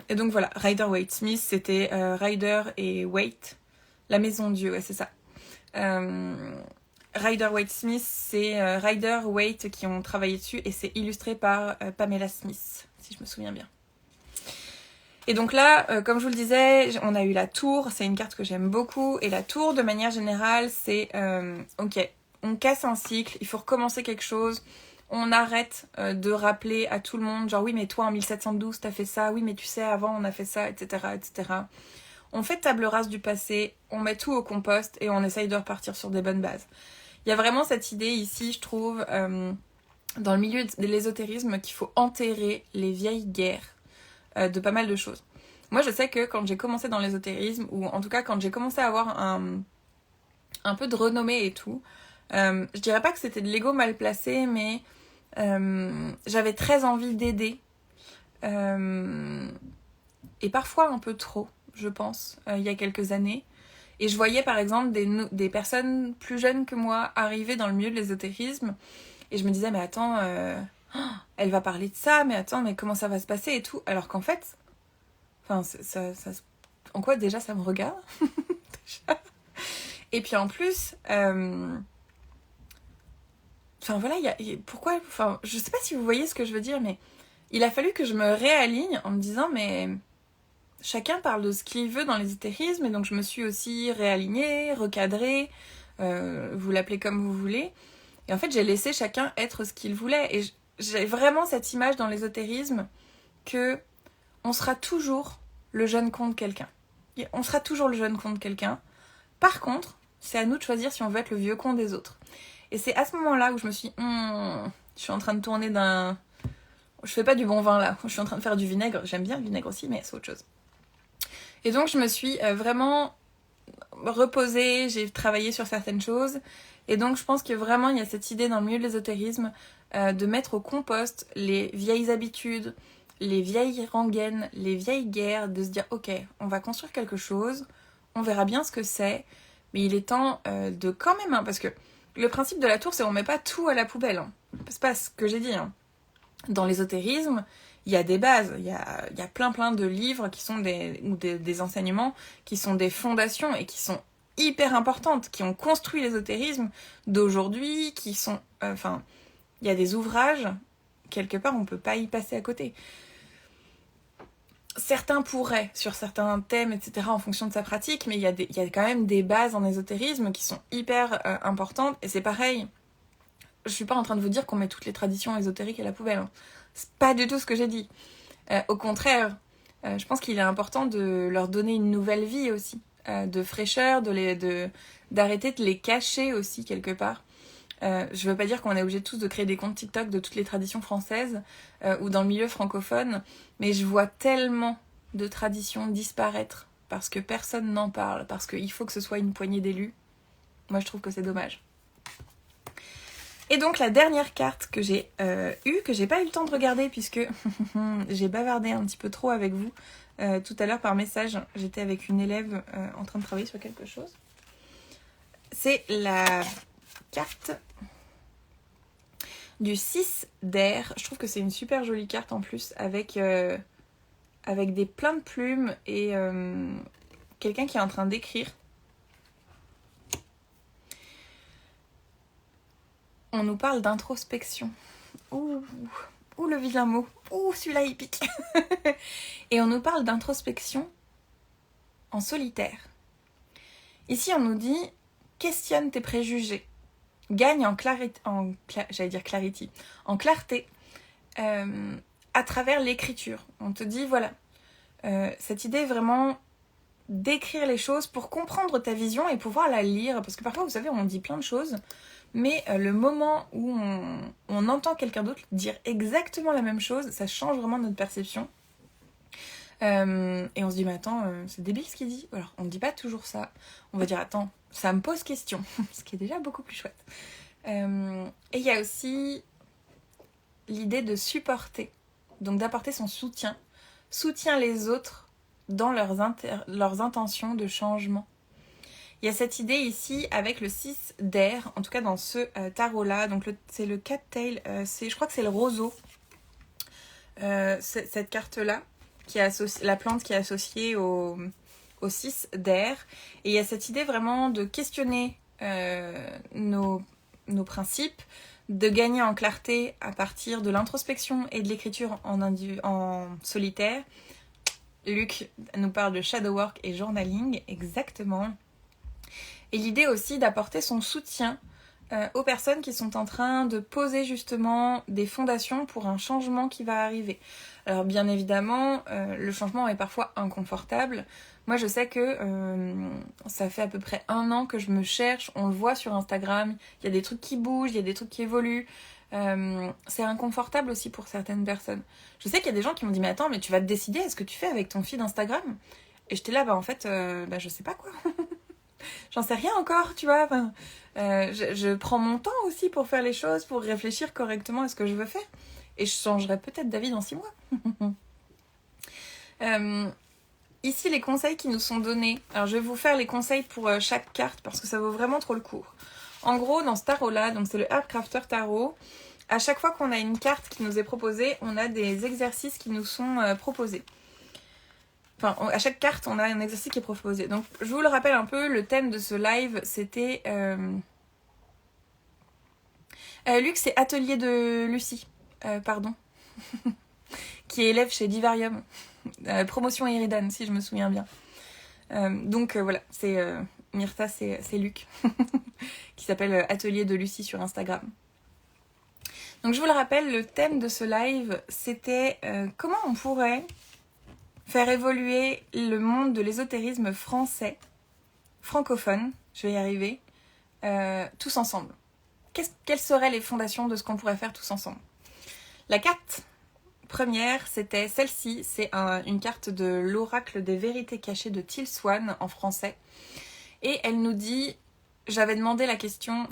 Et donc voilà, Rider-Waite-Smith, c'était Rider et Waite, la maison de Dieu, ouais, c'est ça. Rider-Waite-Smith, c'est Rider, Waite qui ont travaillé dessus et c'est illustré par Pamela Smith, si je me souviens bien. Et donc là, comme je vous le disais, on a eu la tour, c'est une carte que j'aime beaucoup. Et la tour, de manière générale, c'est ok, on casse un cycle, il faut recommencer quelque chose. On arrête de rappeler à tout le monde, genre oui mais toi en 1712 t'as fait ça, oui mais tu sais avant on a fait ça, etc. etc. On fait table rase du passé, on met tout au compost et on essaye de repartir sur des bonnes bases. Il y a vraiment cette idée ici, je trouve, dans le milieu de l'ésotérisme, qu'il faut enterrer les vieilles guerres de pas mal de choses. Moi, je sais que quand j'ai commencé dans l'ésotérisme, ou en tout cas quand j'ai commencé à avoir un peu de renommée et tout, je dirais pas que c'était de l'ego mal placé, mais j'avais très envie d'aider. Et parfois un peu trop, je pense, il y a quelques années. Et je voyais par exemple des personnes plus jeunes que moi arriver dans le milieu de l'ésotérisme. Et je me disais, mais attends, elle va parler de ça, mais attends, mais comment ça va se passer et tout. Alors qu'en fait, enfin, en quoi déjà ça me regarde. Et puis en plus, enfin voilà, pourquoi, enfin, je sais pas si vous voyez ce que je veux dire, mais il a fallu que je me réaligne en me disant, mais chacun parle de ce qu'il veut dans l'ésotérisme, et donc je me suis aussi réalignée, recadrée, vous l'appelez comme vous voulez. Et en fait, j'ai laissé chacun être ce qu'il voulait. Et j'ai vraiment cette image dans l'ésotérisme que on sera toujours le jeune con de quelqu'un. On sera toujours le jeune con de quelqu'un. Par contre, c'est à nous de choisir si on veut être le vieux con des autres. Et c'est à ce moment-là où je me suis dit, je suis en train de tourner d'un... Je fais pas du bon vin là, je suis en train de faire du vinaigre. J'aime bien le vinaigre aussi, mais c'est autre chose. Et donc je me suis vraiment reposée, j'ai travaillé sur certaines choses. Et donc je pense que vraiment il y a cette idée dans le milieu de l'ésotérisme de mettre au compost les vieilles habitudes, les vieilles rengaines, les vieilles guerres, de se dire ok, on va construire quelque chose, on verra bien ce que c'est, mais il est temps de quand même, parce que le principe de la tour c'est on met pas tout à la poubelle. C'est pas ce que j'ai dit. Dans l'ésotérisme, il y a des bases, il y a plein de livres qui sont des enseignements, qui sont des fondations et qui sont hyper importantes, qui ont construit l'ésotérisme d'aujourd'hui, qui sont... Enfin, il y a des ouvrages, quelque part, on peut pas y passer à côté. Certains pourraient, sur certains thèmes, etc., en fonction de sa pratique, mais il y a quand même des bases en ésotérisme qui sont hyper importantes, et c'est pareil. Je suis pas en train de vous dire qu'on met toutes les traditions ésotériques à la poubelle. C'est pas du tout ce que j'ai dit. Au contraire, je pense qu'il est important de leur donner une nouvelle vie aussi, de fraîcheur, d'arrêter de les cacher aussi quelque part. Je veux pas dire qu'on est obligé tous de créer des comptes TikTok de toutes les traditions françaises ou dans le milieu francophone, mais je vois tellement de traditions disparaître parce que personne n'en parle, parce qu'il faut que ce soit une poignée d'élus. Moi, je trouve que c'est dommage. Et donc la dernière carte que j'ai eue, que j'ai pas eu le temps de regarder puisque j'ai bavardé un petit peu trop avec vous tout à l'heure par message. J'étais avec une élève en train de travailler sur quelque chose. C'est la carte du 6 d'air. Je trouve que c'est une super jolie carte en plus avec des plein de plumes et quelqu'un qui est en train d'écrire. On nous parle d'introspection. Ouh, le vilain mot. Ouh, celui-là il pique. Et on nous parle d'introspection en solitaire. Ici, on nous dit questionne tes préjugés. Gagne en clarté, en clarté à travers l'écriture. On te dit voilà, cette idée vraiment d'écrire les choses pour comprendre ta vision et pouvoir la lire. Parce que parfois, vous savez, on dit plein de choses, mais le moment où on entend quelqu'un d'autre dire exactement la même chose, ça change vraiment notre perception. Et on se dit, mais attends, c'est débile ce qu'il dit. Alors, on ne dit pas toujours ça. On va dire, attends, ça me pose question. Ce qui est déjà beaucoup plus chouette. Et il y a aussi l'idée de supporter. Donc d'apporter son soutien. Soutient les autres dans leurs intentions de changement. Il y a cette idée ici avec le 6 d'air, en tout cas dans ce tarot-là. Donc c'est le Cattail, je crois que c'est le roseau. Cette carte-là, la plante qui est associée au 6 d'air. Et il y a cette idée vraiment de questionner nos principes, de gagner en clarté à partir de l'introspection et de l'écriture en solitaire. Luc nous parle de shadow work et journaling, exactement. Et l'idée aussi d'apporter son soutien aux personnes qui sont en train de poser justement des fondations pour un changement qui va arriver. Alors bien évidemment, le changement est parfois inconfortable. Moi je sais que ça fait à peu près 1 an que je me cherche, on le voit sur Instagram, il y a des trucs qui bougent, il y a des trucs qui évoluent. C'est inconfortable aussi pour certaines personnes. Je sais qu'il y a des gens qui m'ont dit mais attends, mais tu vas te décider à ce que tu fais avec ton feed Instagram. Et j'étais là, en fait, je sais pas quoi. J'en sais rien encore, tu vois. Enfin, je prends mon temps aussi pour faire les choses, pour réfléchir correctement à ce que je veux faire. Et je changerai peut-être d'avis dans 6 mois. Ici, les conseils qui nous sont donnés. Alors, je vais vous faire les conseils pour chaque carte parce que ça vaut vraiment trop le coup. En gros, dans ce tarot-là, donc c'est le Heartcrafter Tarot, à chaque fois qu'on a une carte qui nous est proposée, on a des exercices qui nous sont proposés. Enfin, à chaque carte, on a un exercice qui est proposé. Donc, je vous le rappelle un peu, le thème de ce live, c'était... Luc, c'est Atelier de Lucie, pardon, qui est élève chez Divarium. Promotion Eridan, si je me souviens bien. Donc, voilà, c'est... Myrta, c'est Luc, qui s'appelle Atelier de Lucie sur Instagram. Donc, je vous le rappelle, le thème de ce live, c'était comment on pourrait faire évoluer le monde de l'ésotérisme français, francophone, je vais y arriver, tous ensemble. Quelles seraient les fondations de ce qu'on pourrait faire tous ensemble? La carte première, c'était celle-ci, c'est une carte de l'oracle des vérités cachées de Teal Swan en français. Et elle nous dit, j'avais posé la question,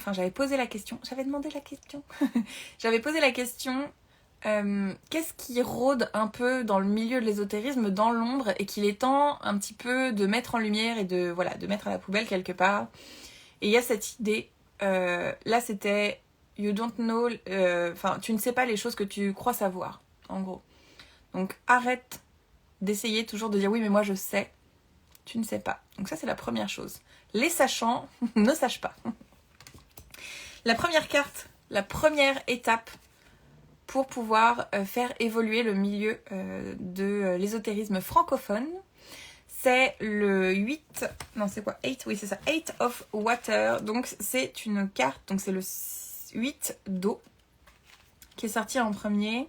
qu'est-ce qui rôde un peu dans le milieu de l'ésotérisme, dans l'ombre, et qu'il est temps un petit peu de mettre en lumière et de mettre à la poubelle quelque part. Et il y a cette idée, là c'était you don't know, tu ne sais pas les choses que tu crois savoir, en gros. Donc arrête d'essayer toujours de dire oui mais moi je sais, tu ne sais pas. Donc ça c'est la première chose. Les sachants ne sachent pas. La première carte, la première étape pour pouvoir faire évoluer le milieu de l'ésotérisme francophone, c'est le 8... Non, c'est quoi 8, oui, c'est ça. 8 of Water. Donc, c'est une carte. Donc, c'est le 8 d'eau qui est sorti en premier.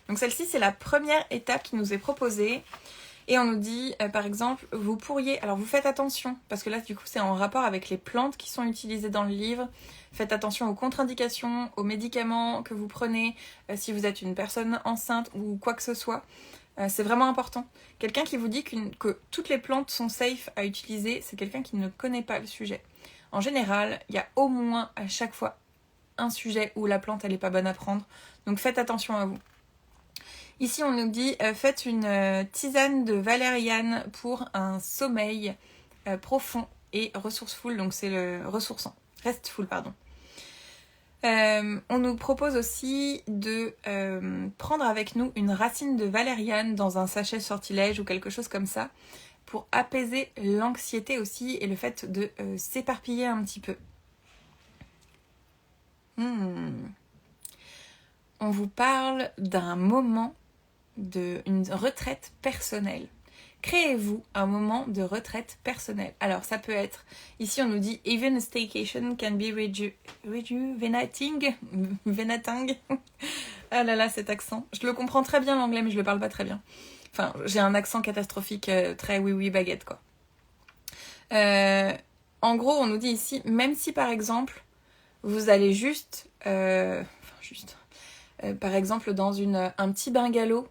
Donc, celle-ci, c'est la première étape qui nous est proposée. Et on nous dit, par exemple, vous pourriez... Alors, vous faites attention, parce que là, du coup, c'est en rapport avec les plantes qui sont utilisées dans le livre. Faites attention aux contre-indications, aux médicaments que vous prenez, si vous êtes une personne enceinte ou quoi que ce soit. C'est vraiment important. Quelqu'un qui vous dit que toutes les plantes sont safe à utiliser, c'est quelqu'un qui ne connaît pas le sujet. En général, il y a au moins à chaque fois un sujet où la plante, elle n'est pas bonne à prendre. Donc, faites attention à vous. Ici, on nous dit, faites une tisane de valériane pour un sommeil profond et ressourceful. Donc, c'est le ressourçant. Restful, pardon. On nous propose aussi de prendre avec nous une racine de valériane dans un sachet sortilège ou quelque chose comme ça pour apaiser l'anxiété aussi et le fait de s'éparpiller un petit peu. On vous parle d'un moment d'une retraite personnelle. Créez-vous un moment de retraite personnelle. Alors, ça peut être... Ici, on nous dit « Even a staycation can be rejuvenating. » Venating. Ah là là, cet accent. Je le comprends très bien l'anglais, mais je le parle pas très bien. Enfin, j'ai un accent catastrophique, très oui-oui baguette, quoi. En gros, on nous dit ici, même si par exemple, vous allez par exemple, dans un petit bungalow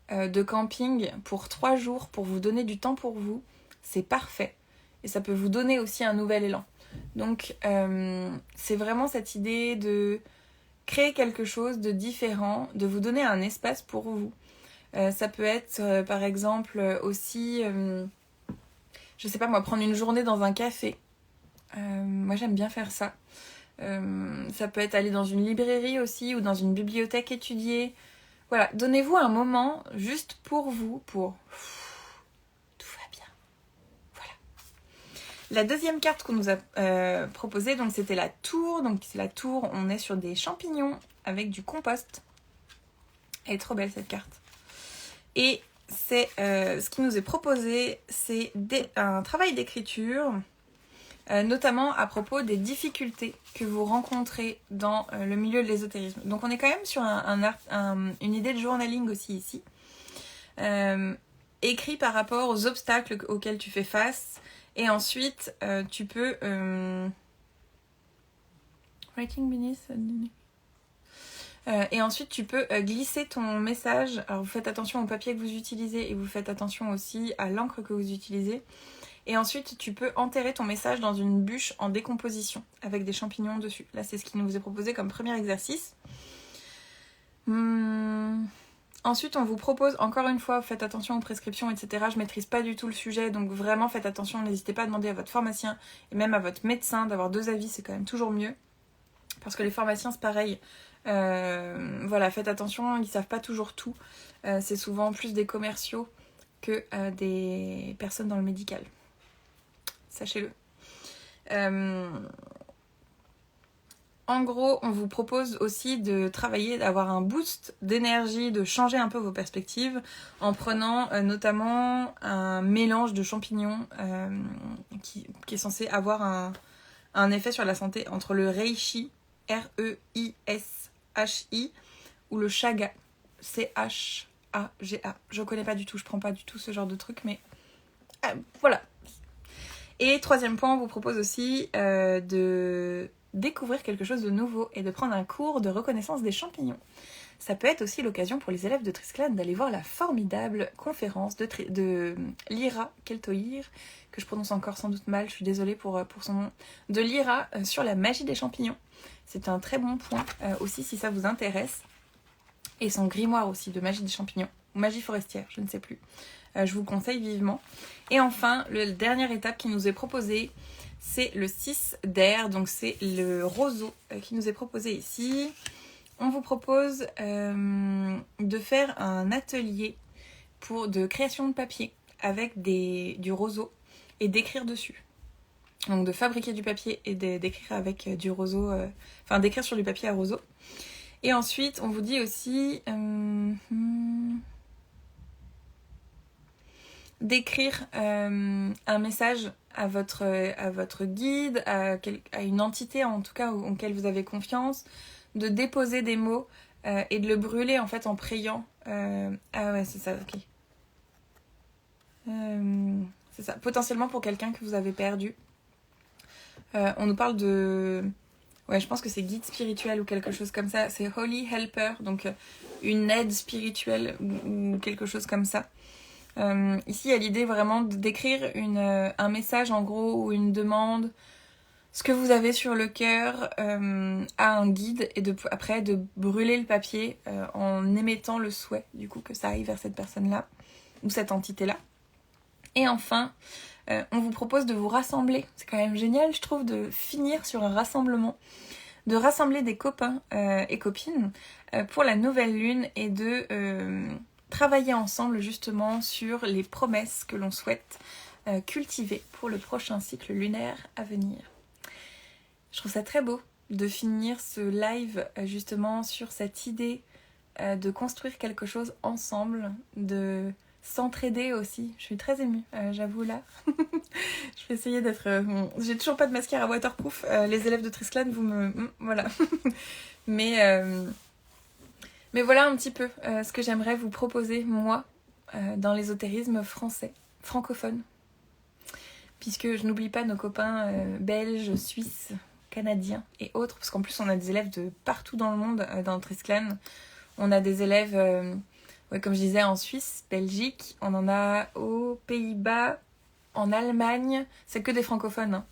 de camping pour 3 jours, pour vous donner du temps pour vous, c'est parfait. Et ça peut vous donner aussi un nouvel élan. Donc, c'est vraiment cette idée de créer quelque chose de différent, de vous donner un espace pour vous. Ça peut être, par exemple, aussi, je sais pas moi, prendre une journée dans un café. Moi, j'aime bien faire ça. Ça peut être aller dans une librairie aussi ou dans une bibliothèque étudier. Voilà, donnez-vous un moment juste pour vous, pour tout va bien. Voilà. La deuxième carte qu'on nous a proposée, donc c'était la tour. Donc c'est la tour, on est sur des champignons avec du compost. Elle est trop belle cette carte. Et c'est ce qui nous est proposé, c'est un travail d'écriture. Notamment à propos des difficultés que vous rencontrez dans le milieu de l'ésotérisme. Donc on est quand même sur une idée de journaling aussi ici. Écrit par rapport aux obstacles auxquels tu fais face. Et ensuite, tu peux... Writing beneath... et ensuite, tu peux glisser ton message. Alors, vous faites attention au papier que vous utilisez et vous faites attention aussi à l'encre que vous utilisez. Et ensuite, tu peux enterrer ton message dans une bûche en décomposition avec des champignons dessus. Là, c'est ce qui nous est proposé comme premier exercice. Ensuite, on vous propose, encore une fois, faites attention aux prescriptions, etc. Je ne maîtrise pas du tout le sujet, donc vraiment faites attention. N'hésitez pas à demander à votre pharmacien et même à votre médecin d'avoir 2 avis, c'est quand même toujours mieux. Parce que les pharmaciens, c'est pareil. Voilà, faites attention, ils ne savent pas toujours tout. C'est souvent plus des commerciaux que des personnes dans le médical. Sachez-le. En gros, on vous propose aussi de travailler, d'avoir un boost d'énergie, de changer un peu vos perspectives en prenant notamment un mélange de champignons qui est censé avoir un effet sur la santé entre le reishi, R-E-I-S-H-I, ou le chaga, C-H-A-G-A. Je connais pas du tout, je prends pas du tout ce genre de truc, mais voilà. Et troisième point, on vous propose aussi de découvrir quelque chose de nouveau et de prendre un cours de reconnaissance des champignons. Ça peut être aussi l'occasion pour les élèves de Trisclan d'aller voir la formidable conférence de Lyra Keltoir, que je prononce encore sans doute mal, je suis désolée pour son nom, de Lyra sur la magie des champignons. C'est un très bon point aussi si ça vous intéresse. Et son grimoire aussi de magie des champignons, ou magie forestière, je ne sais plus. Je vous le conseille vivement. Et enfin, la dernière étape qui nous est proposée, c'est le 6 d'air, donc c'est le roseau qui nous est proposé ici. On vous propose de faire un atelier de création de papier avec du roseau et d'écrire dessus. Donc de fabriquer du papier et d'écrire avec du roseau, d'écrire sur du papier à roseau. Et ensuite, on vous dit aussi d'écrire un message à votre guide, à une entité en tout cas auquel vous avez confiance, de déposer des mots et de le brûler en fait en priant. Ah ouais, c'est ça, ok. C'est ça, potentiellement pour quelqu'un que vous avez perdu. On nous parle de... Ouais, je pense que c'est guide spirituel ou quelque chose comme ça. C'est Holy Helper, donc une aide spirituelle ou quelque chose comme ça. Ici, il y a l'idée vraiment d'écrire un message en gros ou une demande, ce que vous avez sur le cœur à un guide et après de brûler le papier en émettant le souhait du coup que ça aille vers cette personne-là ou cette entité-là. Et enfin, on vous propose de vous rassembler. C'est quand même génial, je trouve, de finir sur un rassemblement, de rassembler des copains et copines pour la nouvelle lune et de travailler ensemble justement sur les promesses que l'on souhaite cultiver pour le prochain cycle lunaire à venir. Je trouve ça très beau de finir ce live justement sur cette idée de construire quelque chose ensemble, de s'entraider aussi. Je suis très émue, j'avoue là. Je vais essayer d'être... J'ai toujours pas de mascara waterproof. Les élèves de Trisclan, vous me... voilà. Mais voilà un petit peu ce que j'aimerais vous proposer, moi, dans l'ésotérisme français, francophone. puisque je n'oublie pas nos copains belges, suisses, canadiens et autres, parce qu'en plus on a des élèves de partout dans le monde dans notre Trisclan. On a des élèves, comme je disais, en Suisse, Belgique, on en a aux Pays-Bas, en Allemagne, c'est que des francophones.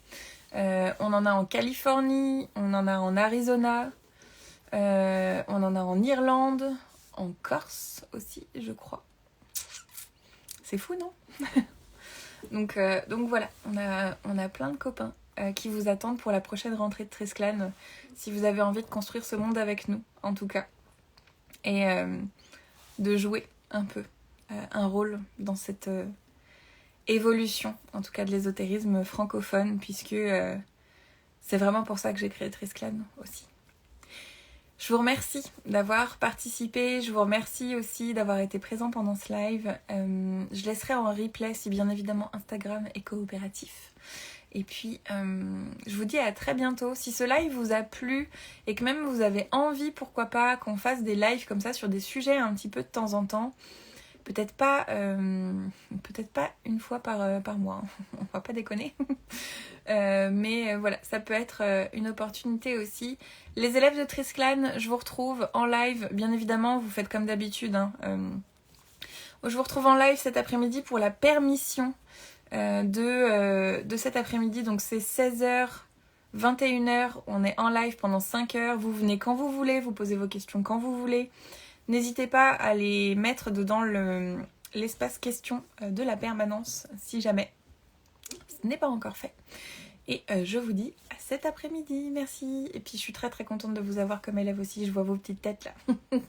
Hein. On en a en Californie, on en a en Arizona, on en a en Irlande, en Corse aussi, je crois. C'est fou, non? donc voilà, on a plein de copains qui vous attendent pour la prochaine rentrée de Trisclan, si vous avez envie de construire ce monde avec nous, en tout cas. Et de jouer un peu un rôle dans cette évolution, en tout cas de l'ésotérisme francophone, puisque c'est vraiment pour ça que j'ai créé Trisclan aussi. Je vous remercie d'avoir participé, je vous remercie aussi d'avoir été présent pendant ce live. Je laisserai en replay si bien évidemment Instagram est coopératif. Et puis, je vous dis à très bientôt. Si ce live vous a plu et que même vous avez envie, pourquoi pas, qu'on fasse des lives comme ça sur des sujets un petit peu de temps en temps, peut-être pas une fois par mois, hein. On va pas déconner. Mais voilà, ça peut être une opportunité aussi. Les élèves de Trisclan, je vous retrouve en live. Bien évidemment, vous faites comme d'habitude. Hein. Je vous retrouve en live cet après-midi pour la permission de cet après-midi. Donc c'est 16h, 21h. On est en live pendant 5 heures. Vous venez quand vous voulez, vous posez vos questions quand vous voulez. N'hésitez pas à les mettre dedans l'espace questions de la permanence, si jamais ce n'est pas encore fait. Et je vous dis à cet après-midi, merci. Et puis je suis très très contente de vous avoir comme élève aussi, je vois vos petites têtes là.